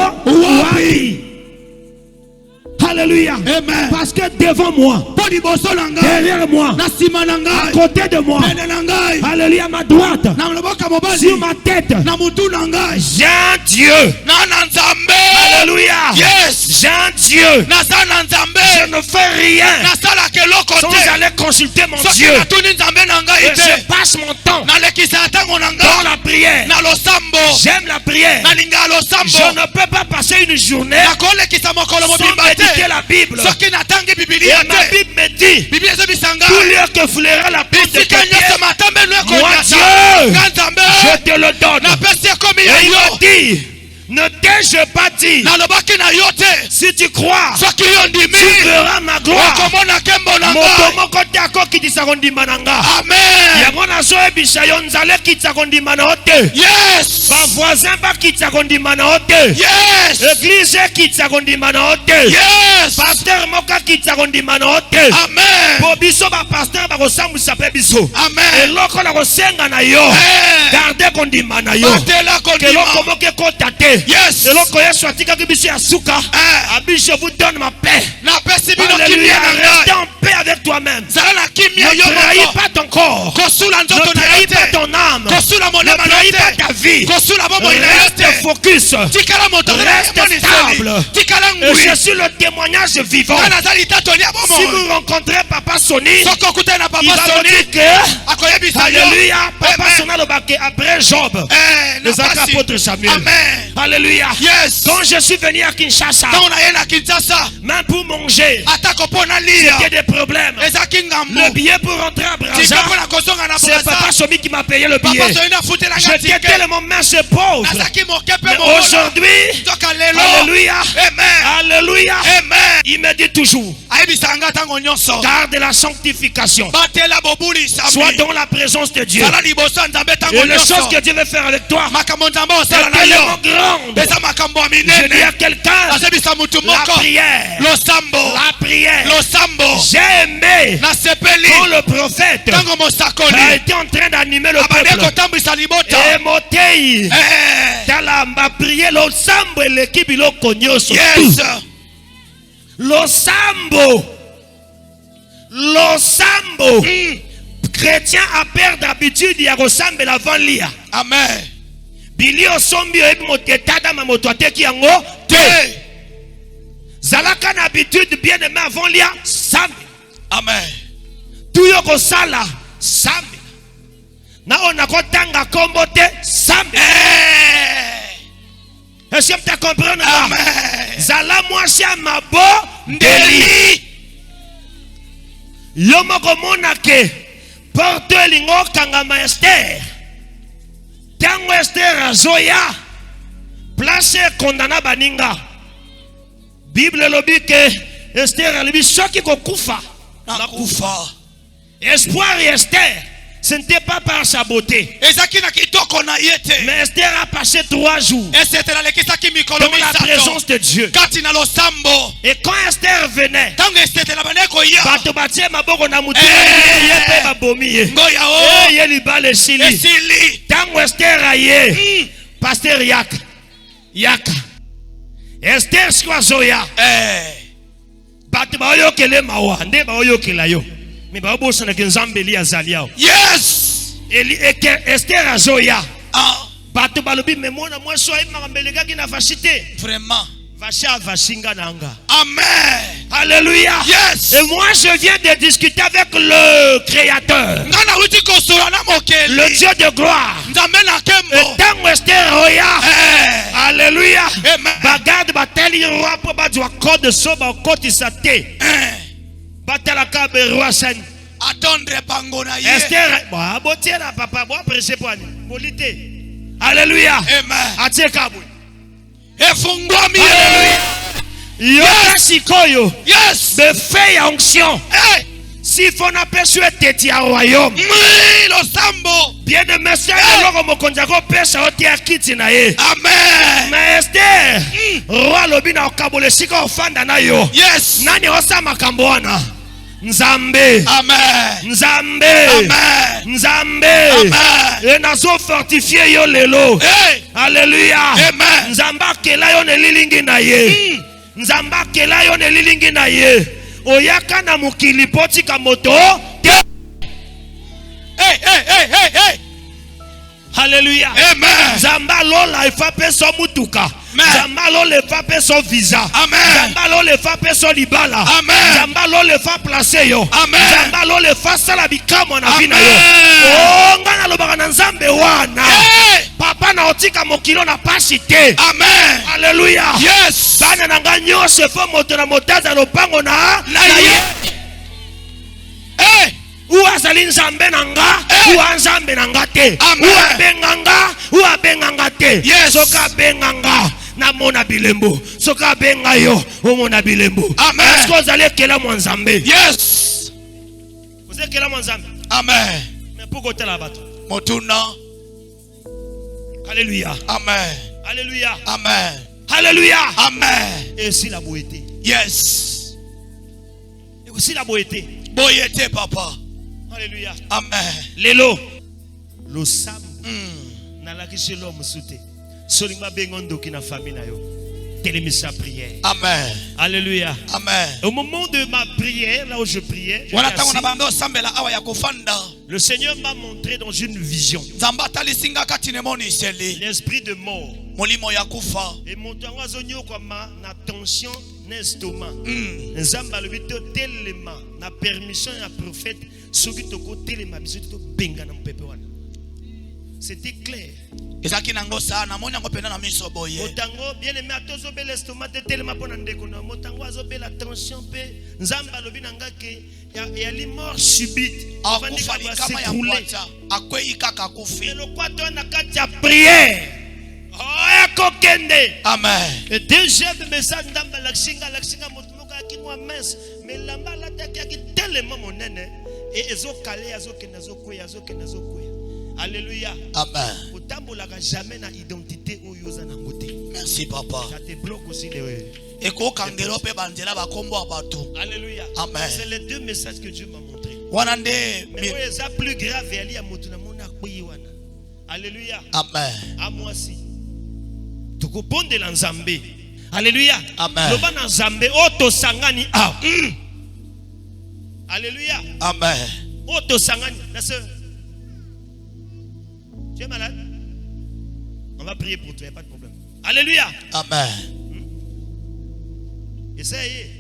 Alléluia. Amen. Parce que devant moi, derrière moi, à côté de moi, alléluia, à ma droite, sur ma tête, j'ai un Dieu. Alléluia. Yes. J'ai un Dieu. Je ne fais rien sans aller consulter mon Dieu. Et je passe mon temps dans la prière. J'aime la prière. Je ne peux pas passer une journée sans méditer la Bible. Et ma Bible me dit, tout lieu que fleura la porte de tes pieds, moi Dieu, je te le donne. Et il m'a dit, ne t'ai-je pas dit, si tu crois, tu verras ma gloire. Yes. Voisin Yes. Église Yes. Pasteur moka Amen. Bobiso ba pasteur ba kosambu sape biso. Amen. Eloko na kosenga na yo. Garde kondima na yo. Keloko moke kotate. Yes. Eloko yesu atika kibiso ya suka. Abi je vous donne ma paix. Alléluia. Reste en paix avec toi-même. Ne trahis pas ton corps. Ne trahis pas ton âme. Ne trahis pas ta vie. Reste focus. Reste stable. Et je suis le témoignage vivant. Si vous rencontrez Papa Sony, il va vous dire que alléluia, Papa Sony après Job, les apôtres Samuel. Amen. Alléluia. Yes. Quand je suis venu à Kinshasa, même pour manger, c'était des problèmes. Le billet pour rentrer à Brazza, c'est Papa Somi qui m'a payé le billet. J'étais tellement mince et pauvre. Mais aujourd'hui, alléluia, alléluia, il me dit toujours, garde la sanctification. Sois dans la présence de Dieu. Et les choses que Dieu veut faire avec toi, c'est tellement grande. Je dis à quelqu'un, la prière. J'ai aimé quand le prophète a été en train d'animer le peuple. Et Motei, Talamba prié l'osambo et l'équipe il konyoso. L'osambo. Chrétien a peur d'habitude il y a ressemble avant lia. Amen. Bili osombi et motetada ma motoate ki yango te. Zalaka na habitude bien aimé avant lia sambe. Amen. Tout yo ko sala sambe. Na ona ko tanga kombo te sambe. Est-ce que tu comprends? Amen. Zala moi sia mabo ndeli. Yo moko monake porte lingo kangama Esther. Tango Esther azoya place condamna baninga. Bible lobi ke Esther alibi soki ko kufa na kufa. Espoir Esther, ce n'était pas par sa beauté. Mais Esther a passé 3 jours dans la présence de Dieu. Et quand Esther venait, Esther aye, pasteur Yaka. Esther Swazoya. Yes. Esther Azoya. Bato balobi mais moi so ai makambelega ki na vachité. Vraiment. Vacha vashinga nanga. Amen. Alléluia. Yes. Et moi je viens de discuter avec le Créateur. Le Dieu de gloire. Et tant Esther Oya. Alléluia. Bagarde bateli roi pour badwa code soba côté saté. Batala kabe roi sen. Attendre pangona ye. Esther, bah botiera papa, bois prêcher pour ani. Bolité. Alléluia. Amen. Atekabou. Efungwami. Yo sikoyo. Yes. De fait onction. Si faut na persuer teti a royaume. Lo sambo. Bien de monsieur loko mokonza ko pesa oti akiti na ye. Amen. Mais Esther, roi lobi na okabole sika ofanda na yo. Yes. Nani osama kamboana. Nzambe. Amen. Nzambe. Amen. Nzambe. Amen. Et nazo fortifié yo lelo. Hey. Alléluia. Amen. Nzamba kela yo ne lilingi na ye. Nzamba kela yo ne lilingi na ye. Oyaka na mukili poti ka moto. Hey. Alléluia. Amen. Nzamba lola ifape so mutuka. Nzamba lola ifape so visa. Amen. Nzamba lola ifape so libala. Amen. Nzamba lola ifape place yo. Amen. Nzamba lola ifape sala bikamo na vina yo. Oh ngana lobaka na nzambe wana. Papa na otika mokilo na pasi te. Amen. Alléluia. Yes. Bana na nga nyose fo moto na motaza lopango na ye. Ou azali nzambe nanga, ou nzambe nanga te. Ou abenganga te. Soka benganga na mona bilembo. Soka benga yo o mona bilembo. Amen. Est-ce que vous allez kela mo nzambe? Yes. Vous allez kela mo nzambe? Amen. Mais pourquoi te la bato? Motuna. Alléluia. Amen. Alléluia. Amen. Alléluia. Amen. Et si la beauté. Yes. Et aussi la beauté. Boyete papa. Alléluia. Amen. Lelo. Lo sam. Na la kiche l'homme soute. Solinga bengondo ki na famille na yo. Télémissa prière. Amen. Alléluia. Amen. Au moment de ma prière, là où je priais, le Seigneur m'a montré dans une vision l'esprit de mort. Et mon temps na tension n'estomac. Nzamba le bito telema na permission ya prophète soki toko telema biso to benga na mpepe wana. C'était clair. Motango bien aimé atozo bel estomac tellement pour ndeko na motango azobe la tension pe nzamba lobi nanga ke ya li mort subite avant de s'écrouler akwei kaka kufi le quoi toi na katia prière oh kokende amen et deuxième message ndamba laxinga motumoka ki moi mince mais lamba la taki ki tellement monene et ezokale azokena zokoya alléluia amen otambolaka jamais na identité oyoza na ngote. Merci papa. Ça te bloque aussi les. Alléluia. Amen. C'est les deux messages que Dieu m'a montré. Mais c'est plus grave. Alléluia. Amen. À moi aussi. Tu comprends de l'Anzambé. Alléluia. Amen. Le ban Anzambé auto sangani ah. Alléluia. Amen. Auto sangani. La sœur. Tu es malade? On va prier pour toi, il n'y a pas de problème. Alléluia. Amen. Essayez.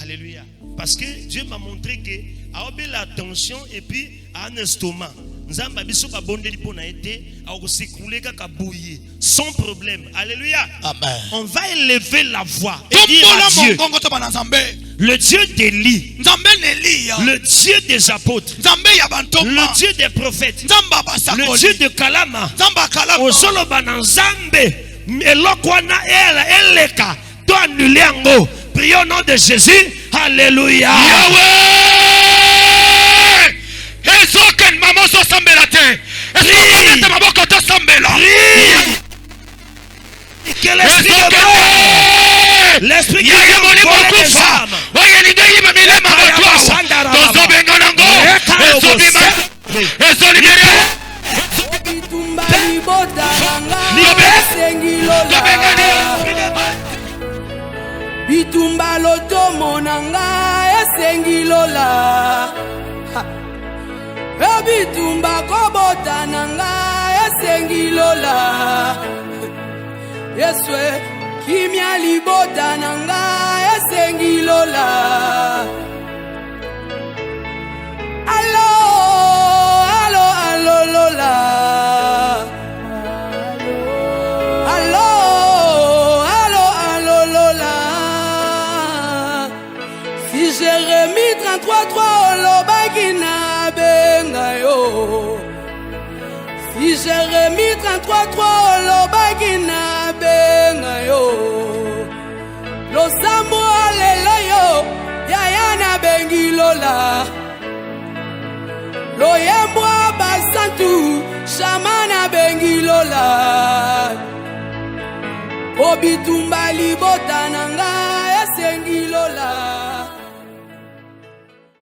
Alléluia. Parce que Dieu m'a montré que a obéi la tension et puis à un estomac. Sans problème. Alléluia. Amen. On va élever la voix et dire à Dieu, le Dieu d'Élie, le Dieu des apôtres, le Dieu des prophètes, le Dieu de Kalama, au solo bananzambe, elokwana eleka, doit annuler en haut. Prions au nom de Jésus. Alléluia. Ezoken mama so sambela te. Ezoken maboko to sambela. Que l'esprit qui est mon femme. Oye ni ngai mamile maboko. Tozo benganango. Ezo libere. Bitumba libota nanga sengilola. Bitumba lotomo nanga sengilola. Bitumba kobota nanga esengilola. Yeswe kimya libota nanga esengilola. Allo allo allo lola. Allo allo allo lola. Si Jérémie 33:3 olobakina si Jérémie 33:3 olobakina benga yo losambo alelo yo yaya na bengilola loyembwa basantu shamana bengilola obitumba libota nanga